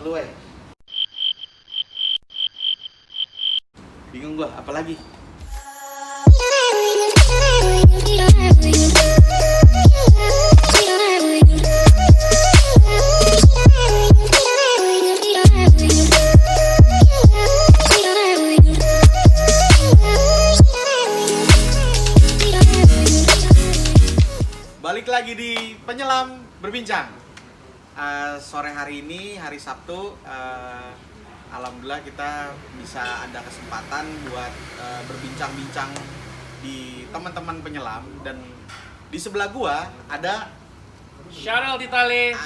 lu, bingung gua, apa lagi? Balik lagi di Penyelam Berbincang. Sore hari ini, hari Sabtu, alhamdulillah kita bisa ada kesempatan buat berbincang-bincang di teman-teman penyelam. Dan di sebelah gua ada Syarel Titale,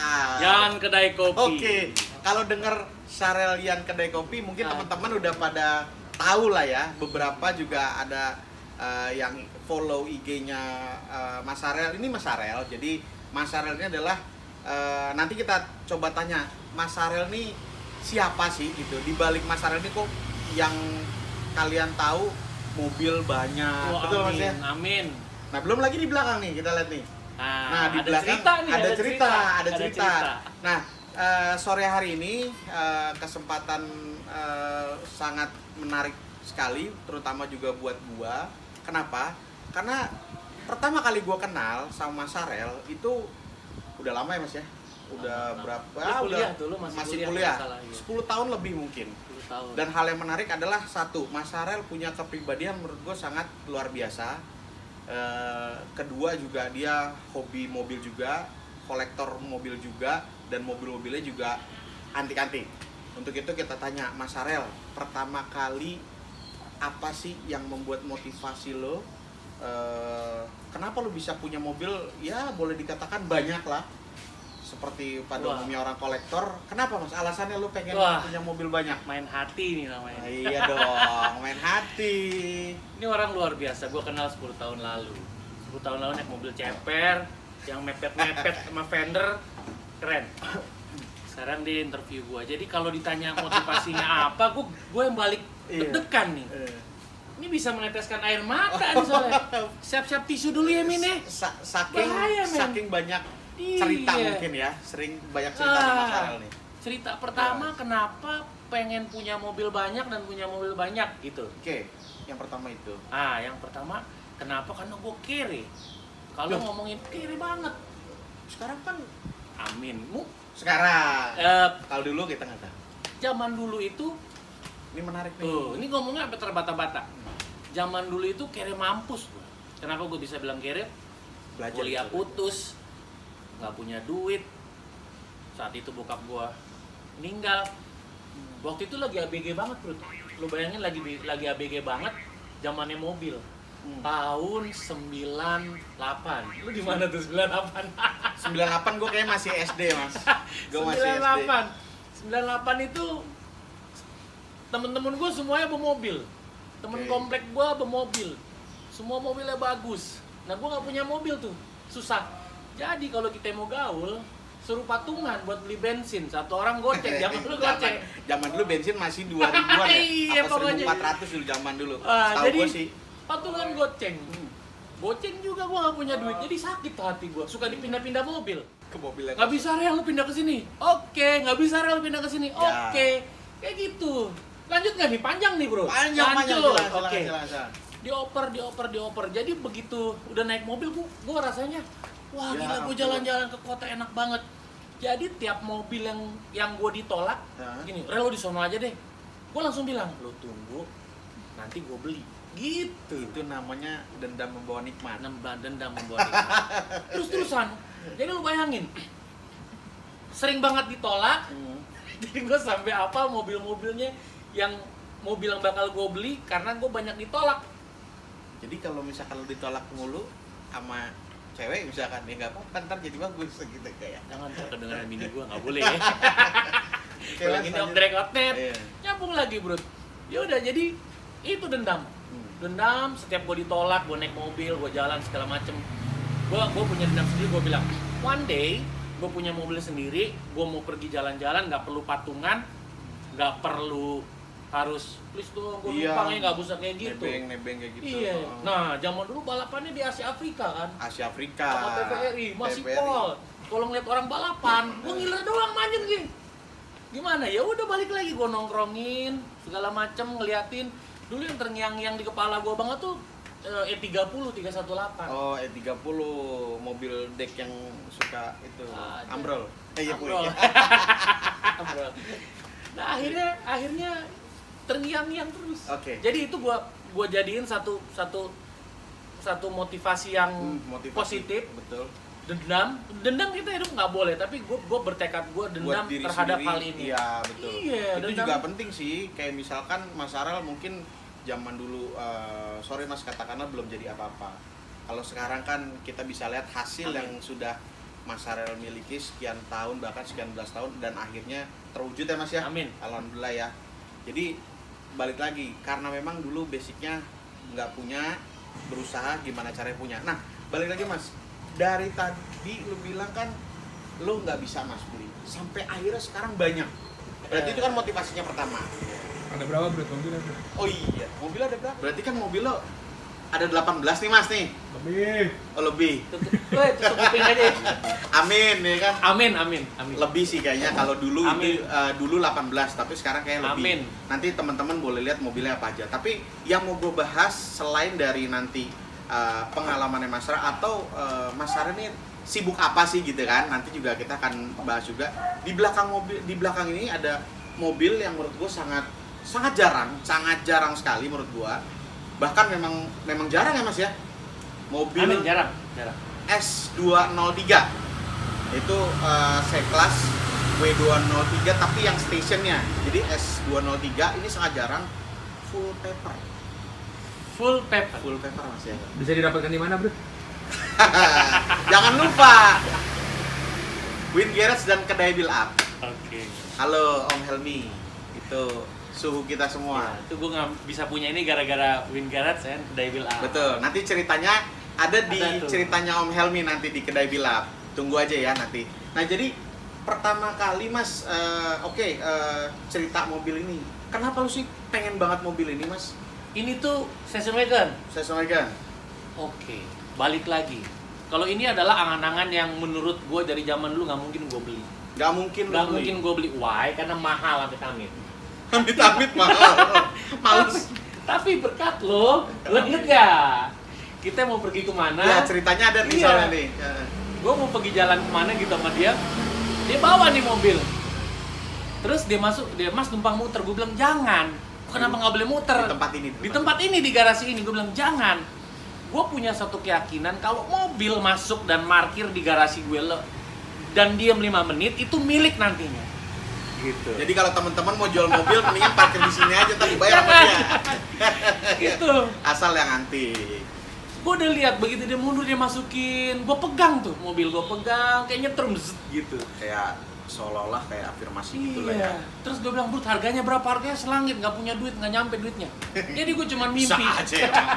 Yan Kedai Kopi. Oke, kalau denger Syarel Yan Kedai Kopi mungkin teman-teman udah pada tahu lah ya. Beberapa juga ada yang follow IG-nya Mas Syarel. Ini Mas Syarel. Jadi Mas Syarel ini adalah nanti kita coba tanya Mas Syarel ini siapa sih gitu. Di balik Mas Syarel ini kok yang kalian tahu mobil banyak. Oh, betul Mas amin, ya? amin. Nah, belum lagi di belakang nih kita lihat nih. Nah, di ada belakang cerita nih, ada cerita. ada cerita. Nah, sore hari ini kesempatan sangat menarik sekali, terutama juga buat gua. Kenapa? Karena pertama kali gua kenal sama Mas Syarel itu udah lama ya Mas ya? Udah berapa? Lu kuliah udah tuh, lu masih kuliah. masalah, iya. 10 tahun lebih mungkin. 10 tahun. Dan hal yang menarik adalah satu, Mas Syarel punya kepribadian menurut gue sangat luar biasa. Kedua juga dia hobi mobil juga, kolektor mobil juga, dan mobil-mobilnya juga antik-antik. Untuk itu kita tanya Mas Syarel, pertama kali apa sih yang membuat motivasi lo? Kenapa lo bisa punya mobil? Ya boleh dikatakan banyak lah. Seperti pada umumnya orang kolektor. Kenapa Mas? Alasannya lo pengen punya mobil banyak? Main hati nih namanya. Iya dong, main hati. Ini orang luar biasa, gue kenal 10 tahun lalu. 10 tahun lalu naik mobil ceper, yang mepet-mepet sama fender, keren. Sekarang dia interview gue, jadi kalau ditanya motivasinya apa, gue yang balik deg-degan nih. Ini bisa meneteskan air mata nih soalnya. Siap-siap tisu dulu ya Min ya. Saking banyak cerita mungkin ya, sering banyak cerita sama Mas Syarel nih. Cerita pertama, kenapa pengen punya mobil banyak dan punya mobil banyak gitu. Oke, yang pertama itu. Yang pertama, kenapa? Karena gue kere. Kalau ngomongin kere banget. Sekarang kan Aminmu. Sekarang. Kalau dulu kita nggak tahu. Zaman dulu itu, ini menarik nih. ini ngomongnya sampai terbata-bata. Zaman dulu itu kere mampus. Kenapa gue bisa bilang kere? Belajar. Kuliah putus, nggak punya duit. Saat itu bokap gue meninggal. Waktu itu lagi ABG banget bro. Lu bayangin lagi ABG banget. Zamannya mobil. Tahun 98. Lu di mana tuh 98? 98 gue kayak masih SD Mas. Gue masih SD. 98 itu temen-temen gue semuanya bermobil. Temen komplek gue bermobil. Semua mobilnya bagus. Nah gue nggak punya mobil tuh, susah. Jadi kalau kita mau gaul, suruh patungan buat beli bensin. Satu orang goceng, zaman dulu goceng. Zaman dulu bensin masih 2000-an ya? Iya, apa pokoknya. 1400 dulu zaman dulu. Jadi gue sih patungan goceng. Goceng juga gue nggak punya duit, jadi sakit hati gue. Suka dipindah-pindah mobil. ke mobil yang Nggak bisa Rel, lu pindah ke sini. Oke, nggak bisa Rel pindah ke sini. Ya. Oke, kayak gitu. Lanjut nggak nih? Panjang nih bro. panjang. Oke. Dioper. Jadi begitu udah naik mobil, gue rasanya, wah Ya, gila, gue jalan-jalan ke kota enak banget. Jadi tiap mobil yang gue ditolak, gini, Rel lo di sono aja deh. Gue langsung bilang, lo tunggu, nanti gue beli. Gitu. Itu namanya dendam membawa nikmat. Dendam membawa nikmat. Terus-terusan. Jadi lu bayangin, sering banget ditolak. Jadi gue sampai apa mobil-mobilnya yang mobil yang bakal gue beli karena gue banyak ditolak. Jadi kalau misalkan lu ditolak mulu sama cewek misalkan ya nggak apa-apa, ntar jadi bagus gitu kayak. Jangan kedengeran bini gue, nggak boleh ya. Kalau gini off the record net, nyambung lagi bro. Ya udah, jadi itu dendam. Dendam, setiap gue ditolak, gue naik mobil, gue jalan segala macem. Gue punya dendam sendiri, gue bilang, one day gue punya mobil sendiri, gue mau pergi jalan-jalan, nggak perlu patungan, nggak perlu harus please dong gue numpangnya, nggak usah kayak gitu. Nebeng kayak gitu. Iya. Nah zaman dulu balapannya di Asia Afrika kan. Asia Afrika. Sama TVRI masih pol. Kalau ngeliat orang balapan, gue ngiler doang manjin gini. Gimana? Ya udah balik lagi gue nongkrongin segala macem ngeliatin. Dulu yang terngiang-ngiang di kepala gue banget tuh E30 318. Oh, E30 mobil deck yang suka itu ambrol. Iya, Ambrol. Ambrol. Nah, akhirnya terngiang-ngiang terus. Oke. Jadi itu gua jadiin satu motivasi yang motivasi. Positif. Betul. Dendam kita hidup nggak boleh, tapi gue bertekad gue dendam terhadap sendiri, hal ini. Iya, betul. Iya, itu dendam. juga penting sih. Kayak misalkan Mas Arel mungkin zaman dulu, sorry Mas, katakanlah belum jadi apa-apa. Kalau sekarang kan kita bisa lihat hasil yang sudah Mas Arel miliki sekian tahun, bahkan sekian belas tahun, dan akhirnya terwujud ya Mas ya. Amin. Alhamdulillah ya. Jadi balik lagi, karena memang dulu basicnya nggak punya, berusaha gimana caranya punya. Nah, balik lagi Mas, dari tadi lu bilang kan lu nggak bisa Mas beli, sampai akhirnya sekarang banyak. Berarti itu kan motivasinya pertama. Ada berapa bro mobilnya bro? Oh iya, mobil ada berapa? Berarti kan mobil lo ada 18 nih Mas nih. Lebih. Oh lebih. Tutup kuping aja. Amin ya kan? Amin. Lebih sih kayaknya, kalau dulu itu dulu 18 tapi sekarang kayak lebih. Amin. Nanti teman-teman boleh lihat mobilnya apa aja. Tapi yang mau gue bahas selain dari nanti pengalamannya Mas Ra atau Mas Ra ini sibuk apa sih gitu kan? Nanti juga kita akan bahas juga. Di belakang ini ada mobil yang menurut gue sangat jarang sekali menurut gue. Bahkan memang jarang ya Mas ya. Mobil Amin, jarang. S203 itu C-Class W203 tapi yang stationnya. Jadi S203 ini sangat jarang, full paper Mas ya. Bisa didapatkan di mana bro? Jangan lupa Win Garage dan kedai Build Up. Oke. Halo Om Helmi, itu suhu kita semua. Ya, itu gue nggak bisa punya ini gara-gara Win Garage ya, kedai Build Up. Betul. Nanti ceritanya ada di ceritanya Om Helmi nanti di kedai Build Up. Tunggu aja ya nanti. Nah jadi pertama kali Mas, cerita mobil ini. Kenapa lu sih pengen banget mobil ini Mas? Ini tuh station wagon. Station wagon. Oke, balik lagi. Kalau ini adalah angan-angan yang menurut gue dari zaman dulu nggak mungkin gue beli. Nggak mungkin gue beli. Why? Karena mahal amit-amit. Amit-amit mahal. Males. Tapi berkat lo inget gak? Kita mau pergi kemana? Ya ceritanya ada nih soalnya nih. Gue mau pergi jalan kemana gitu sama dia. Dia bawa nih mobil. Terus dia masuk, Mas numpang muter. Gue bilang jangan. Kenapa nggak boleh muter? Di tempat ini. Di garasi ini. Gue bilang jangan. Gue punya satu keyakinan kalau mobil masuk dan parkir di garasi gue dan diam 5 menit itu milik nantinya. Gitu. Jadi kalau teman-teman mau jual mobil mendingan parkir di sini aja tapi bayar sama dia. Gitu. Asal yang anti. Gue udah lihat begitu dia mundur dia masukin, gue pegang tuh mobil gue pegang kayaknya terus gitu. Kayak seolah-olah kayak afirmasi gitu lah ya. Terus gue bilang, "Bro, harganya berapa?" Harganya selangit, nggak punya duit, nggak nyampe duitnya. Jadi gue cuma mimpi.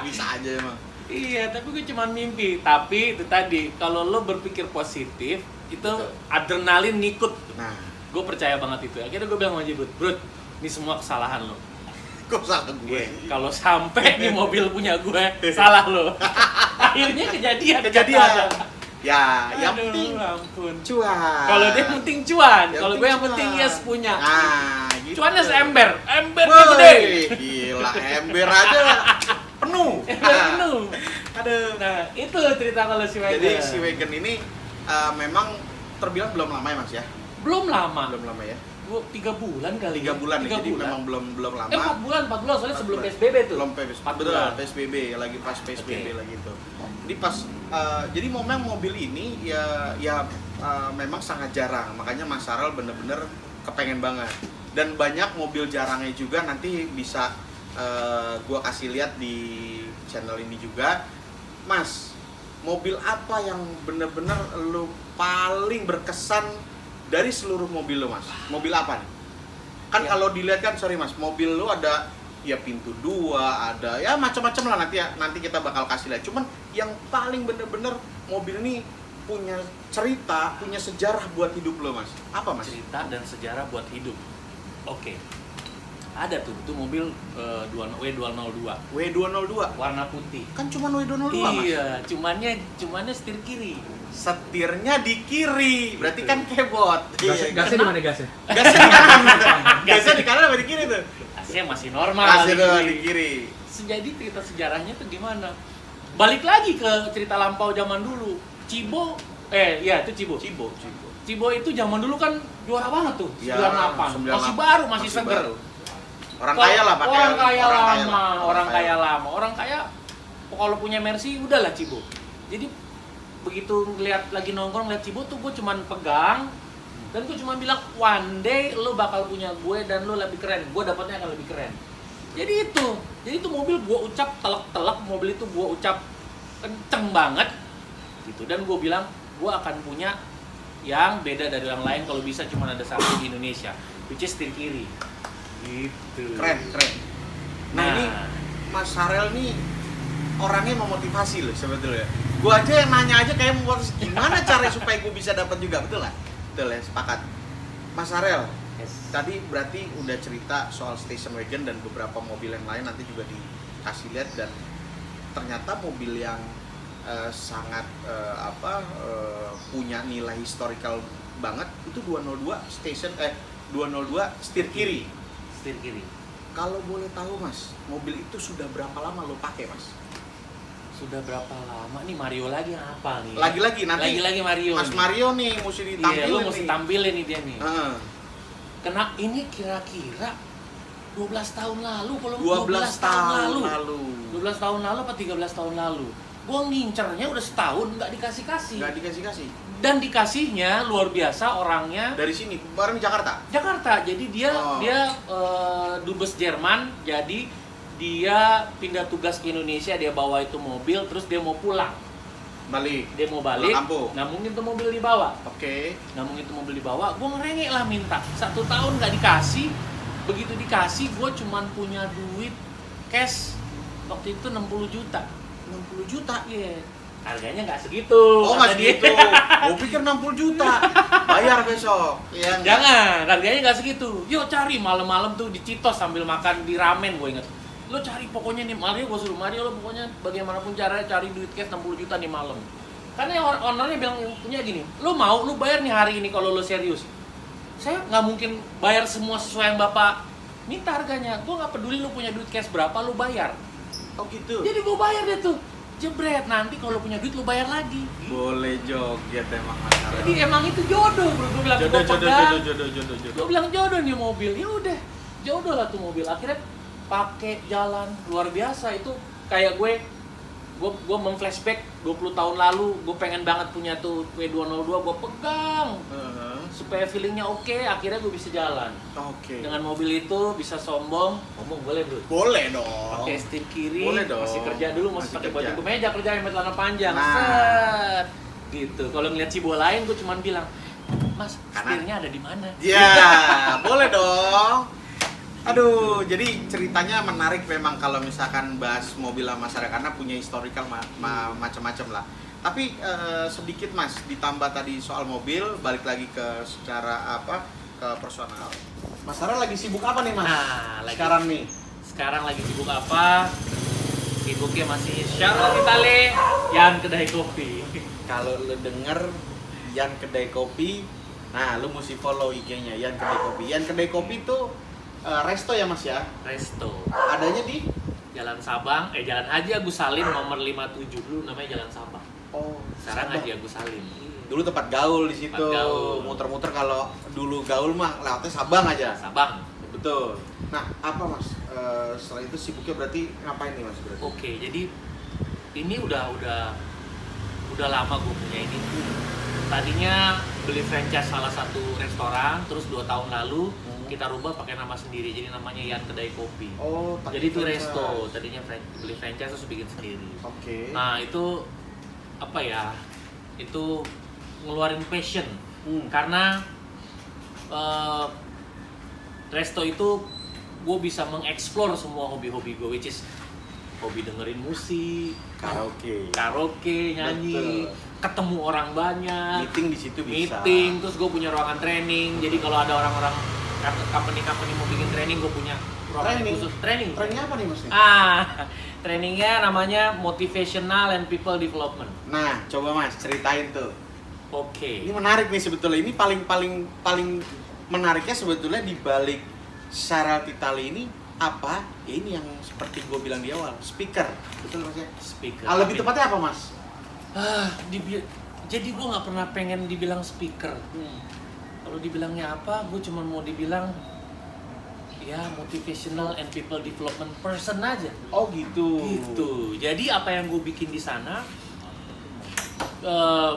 Bisa aja emang. Iya, tapi gue cuma mimpi. Tapi itu tadi, kalau lo berpikir positif, itu betul. Adrenalin ngikut. Nah, Gue percaya banget itu. Akhirnya gue bilang sama Jibut, "Bro, ini semua kesalahan lo. kok salah gue? Kalau sampai nih mobil punya gue, salah lo." Akhirnya kejadian. Ya, yang Aduh, penting ampun. cuan. Kalau dia penting cuan, Yang kalau gue yang penting yes punya. Nah, gitu. Cuannya seember Woy, gede. Gila, ember aja penuh. Penuh. Aduh. Nah, itu cerita kalau si wagon. Jadi si wagon ini memang terbilang belum lama ya Mas ya? Belum lama. Belum lama ya? 3 bulan kali. 3 bulan ya, jadi bulan. memang belum lama. 4 bulan soalnya sebelum PSBB tuh. Belum PSBB. 4 Betul, bulan. PSBB lagi pas PSBB Okay. lagi itu. Jadi pas jadi mobil ini ya memang sangat jarang. Makanya Mas Sarel bener-bener kepengen banget. Dan banyak mobil jarangnya juga nanti bisa gua kasih lihat di channel ini juga. Mas, mobil apa yang bener-bener lu paling berkesan dari seluruh mobil lo Mas? Mobil apa nih? Kan Ya. kalau dilihat kan, sorry Mas, mobil lo ada ya pintu 2, ada ya macam-macam lah nanti kita bakal kasih lihat. Cuman yang paling bener-bener mobil ini punya cerita, punya sejarah buat hidup lo Mas. Apa Mas? Cerita dan sejarah buat hidup. Oke. Ada tuh, itu mobil W202 W202 warna putih. kan cuma W202 Mas. Iya, cumannya setir kiri. Setirnya di kiri, berarti kan kebot. Gasnya di mana gasnya? Gasnya di kanan. Gasnya di kanan apa di kiri tuh? AC masih normal. Gasnya di di kiri. Jadi cerita sejarahnya tuh gimana? Balik lagi ke cerita lampau zaman dulu. Cibo, itu Cibo. Cibo itu zaman dulu kan juara banget tuh. Ya, 98. Masih baru, masih seger. baru. Orang kaya lah pakai. Orang kaya lama. Orang kaya kalau punya Mercy udahlah Cibo. Jadi begitu ngeliat lagi nongkrong lihat Cibo tuh gue cuman pegang dan gue cuman bilang one day lo bakal punya gue dan lo lebih keren. Gue dapatnya akan lebih keren. Jadi itu mobil gue ucap telak-telak, mobil itu gue ucap kenceng banget gitu, dan gue bilang gue akan punya yang beda dari yang lain, kalau bisa cuma ada satu di Indonesia, which is setir kiri gitu. Keren. Nah, ini Mas Sarel nih orangnya memotivasi loh sebetulnya. Gue aja yang nanya aja kayak gimana cara supaya gue bisa dapat juga, betul lah? Betul ya, sepakat. Mas Sarel, tadi berarti udah cerita soal station wagon dan beberapa mobil yang lain, nanti juga dikasih lihat, dan ternyata mobil yang sangat punya nilai historical banget itu 202 setir kiri. Setir kiri. Kalau boleh tahu Mas, mobil itu sudah berapa lama lo pakai Mas? Sudah berapa lama nih? Mario lagi apa nih? Lagi-lagi nanti. Lagi-lagi Mario. Mas nih. Mario nih mesti ditampilin. Iya, lu mesti tampilin nih dia nih. Kena ini kira-kira 12 tahun lalu, kalau 12 tahun lalu. 12 tahun lalu apa 13 tahun lalu. Gua ngincernya udah setahun nggak dikasih-kasih. Nggak dikasih-kasih. Dan dikasihnya luar biasa orangnya. Dari sini, bareng Jakarta. Jadi dia dubes Jerman, jadi dia pindah tugas ke Indonesia, dia bawa itu mobil, terus dia mau pulang. Dia mau balik. Nah mungkin itu mobil dibawa. Oke. Nah mungkin itu mobil dibawa, gue ngerengek lah minta. 1 tahun nggak dikasih. Begitu dikasih, gue cuman punya duit cash waktu itu 60 juta. 60 juta? Iya. Harganya nggak segitu. Oh nggak segitu. Gue pikir 60 juta. Bayar besok. Ya, jangan, harganya nggak segitu. Yuk cari malam-malam tuh di Citos sambil makan di ramen, gue inget. Lo cari pokoknya nih, Mario gue suruh Mario, lo pokoknya bagaimanapun caranya cari duit cash 60 juta nih malam. Karena ownernya bilang punya gini, lo mau, lo bayar nih hari ini kalau lo serius. Saya nggak mungkin bayar semua sesuai yang bapak minta harganya. Gue nggak peduli lo punya duit cash berapa, lo bayar. Oh gitu. Jadi gue bayar deh tuh, jebret. Nanti kalau punya duit lo bayar lagi. Boleh joget emang Mas Sarel. Jadi emang itu jodoh bro. Gue bilang jodoh. Gue bilang jodoh nih mobil. Ya udah, jodoh lah tuh mobil. Akhirnya pakai jalan luar biasa. Itu kayak gue memflashback 20 tahun lalu. Gue pengen banget punya tuh W202. Gue pegang supaya feelingnya oke. Akhirnya gue bisa jalan. Dengan mobil itu bisa sombong. Ngomong boleh bro? Boleh dong. Pakai setir kiri. Boleh dong. Masih kerja dulu, masih pakai baju kemeja, kerja yang celana panjang. Nah. Set. Gitu. Kalau ngeliat Cibo lain, gue cuman bilang, Mas, setirnya ada di mana? Ya, boleh dong. Aduh, jadi ceritanya menarik memang kalau misalkan bahas mobil sama masyarakat, karena punya historical macam-macam lah. Tapi sedikit Mas, ditambah tadi soal mobil, balik lagi ke secara ke personal. Mas Sarel lagi sibuk apa nih Mas? Sekarang lagi sibuk apa? Sibuknya masih Charlotte Itali, Yan Kedai Kopi. Kalau lu denger Yan Kedai Kopi, nah lu mesti follow IG-nya Yan Kedai Kopi. Yan Kedai Kopi tuh resto ya Mas ya? Resto. Adanya di Jalan Sabang, Jalan Haji Agus Salim nomor 57 dulu, namanya Jalan Sabang. Oh, sekarang Haji Agus Salim. Dulu tempat gaul di situ. Muter-muter, kalau dulu gaul mah lewatnya Sabang aja. Sabang. Betul. Nah, apa Mas? Setelah itu sibuknya berarti ngapain nih Mas berarti? Oke, jadi ini udah lama gue punya ini. Tadinya beli franchise salah satu restoran, terus 2 tahun lalu kita rubah pakai nama sendiri, jadi namanya Yan Kedai Kopi. Oh, jadi itu resto, tadinya beli franchise terus bikin sendiri. Oke. Nah itu apa ya? Itu ngeluarin passion, karena resto itu gue bisa mengeksplor semua hobi-hobi gue, which is hobi dengerin musik, karaoke, nyanyi. Betul. Ketemu orang banyak, meeting di situ bisa. Terus gue punya ruangan training. Jadi kalau ada orang-orang company mau bikin training, gue punya ruangan khusus training. Training apa nih Mas? Trainingnya namanya motivational and people development. Nah, coba Mas ceritain tuh. Oke. Ini menarik nih sebetulnya. Ini paling menariknya sebetulnya di balik Syarel Titali ini apa? Ya ini yang seperti gue bilang di awal, speaker. Betul Mas ya? Speaker. Lebih tepatnya apa Mas? Jadi gue nggak pernah pengen dibilang speaker. Kalau dibilangnya apa, gue cuma mau dibilang ya motivational and people development person aja. Oh gitu. Gitu. Jadi apa yang gue bikin di sana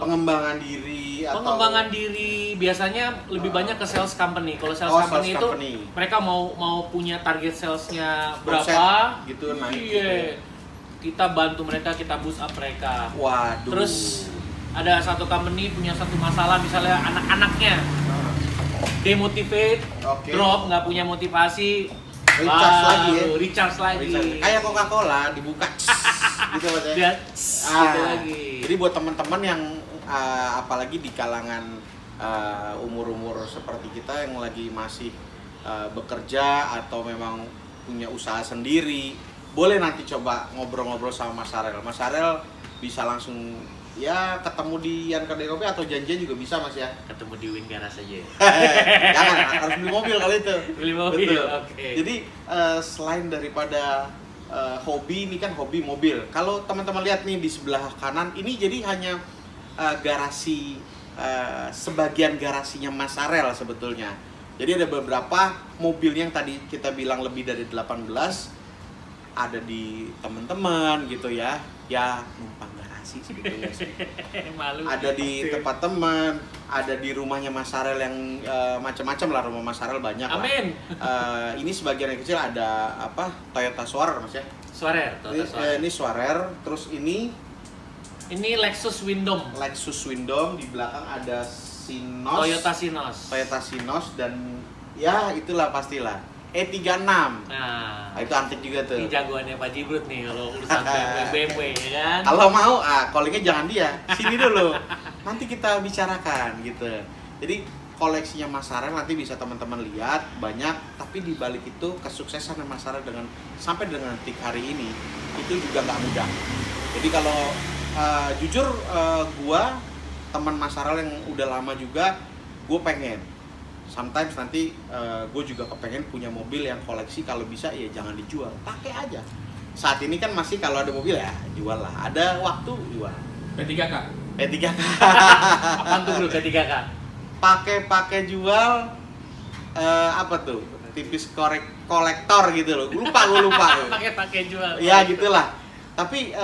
pengembangan diri atau pengembangan diri biasanya lebih banyak ke sales company. Kalau sales company sales itu company. mereka mau punya target salesnya Omset berapa gitu naik. Iya. Kita bantu mereka, kita boost up mereka. Waduh. Terus ada satu company punya satu masalah, misalnya anak-anaknya demotivate, drop, nggak punya motivasi, Recharge lagi ya. Recharge lagi. Kayak Coca-Cola dibuka gitu Mas ya. Dia gitu lagi. Jadi buat teman-teman yang apalagi di kalangan umur-umur seperti kita yang lagi masih bekerja atau memang punya usaha sendiri, boleh nanti coba ngobrol-ngobrol sama Mas Syarel. Mas Syarel bisa langsung ya ketemu di Yan Kedai Kopi atau janjian juga bisa Mas ya. Ketemu di Win Garage aja. Jangan, harus beli mobil kali itu. Beli mobil. Betul. Oke. Jadi selain daripada hobi, ini kan hobi mobil. Kalau teman-teman lihat nih di sebelah kanan, ini jadi hanya garasi, sebagian garasinya Mas Syarel sebetulnya. Jadi ada beberapa mobil yang tadi kita bilang lebih dari 18 ada di teman-teman gitu ya. Ya numpang garasi sebetulnya sih. Malu. Ada di tempat teman, ada di rumahnya Mas Syarel yang macam-macam lah, rumah Mas Syarel banyak lah. Amin. Ini sebagian yang kecil ada apa? Toyota Swarer Mas ya. Swarer, Ini Swarer, terus ini Lexus Windom. Lexus Windom, di belakang ada Sinos. Toyota Sinos dan ya itulah pastilah E36. Nah, itu antik juga tuh. ini jagoannya Pak Jibrut nih kalau urusan BMW ya kan. Kalau mau, callingnya jangan dia, sini dulu. Nanti kita bicarakan gitu. Jadi koleksinya Mas Syarel nanti bisa teman-teman lihat banyak, tapi di balik itu kesuksesan Mas Syarel sampai dengan detik hari ini itu juga nggak mudah. Jadi kalau jujur gua teman Mas Syarel yang udah lama juga, gue pengen sometimes nanti gue juga kepengen punya mobil yang koleksi, kalau bisa ya jangan dijual, pakai aja. Saat ini kan masih kalau ada mobil ya jual lah, ada waktu jual. P3K. P3K. Apaan tuh bro P3K? Pakai jual apa tuh? Tipis kolektor gitu loh. Gue lupa. Pakai jual. Ya gitulah. Tapi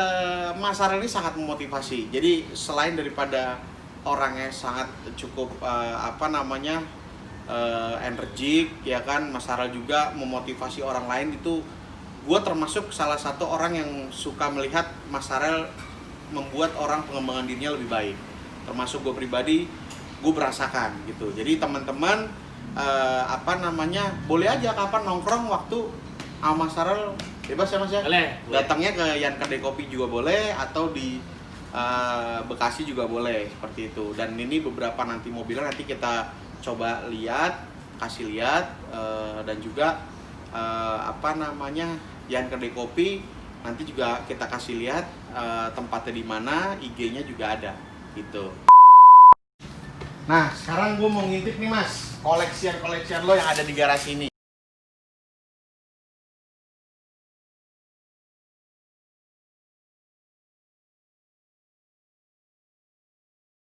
Mas Syarel ini sangat memotivasi. Jadi selain daripada orangnya sangat cukup energik ya kan, Mas Syarel juga memotivasi orang lain. Itu gue termasuk salah satu orang yang suka melihat Mas Syarel membuat orang pengembangan dirinya lebih baik. Termasuk gue pribadi, gue berasakan gitu. Jadi teman-teman boleh aja kapan nongkrong waktu sama Mas Syarel, bebas ya Mas ya. Boleh. Datangnya ke Yan Kedai Kopi juga boleh, atau di Bekasi juga boleh, seperti itu. Dan ini beberapa nanti mobilnya nanti kita coba kasih lihat dan juga Yan Kedai Kopi nanti juga kita kasih lihat tempatnya di mana, IG-nya juga ada gitu. Nah sekarang gue mau ngintip nih Mas, koleksian lo yang ada di garasi ini.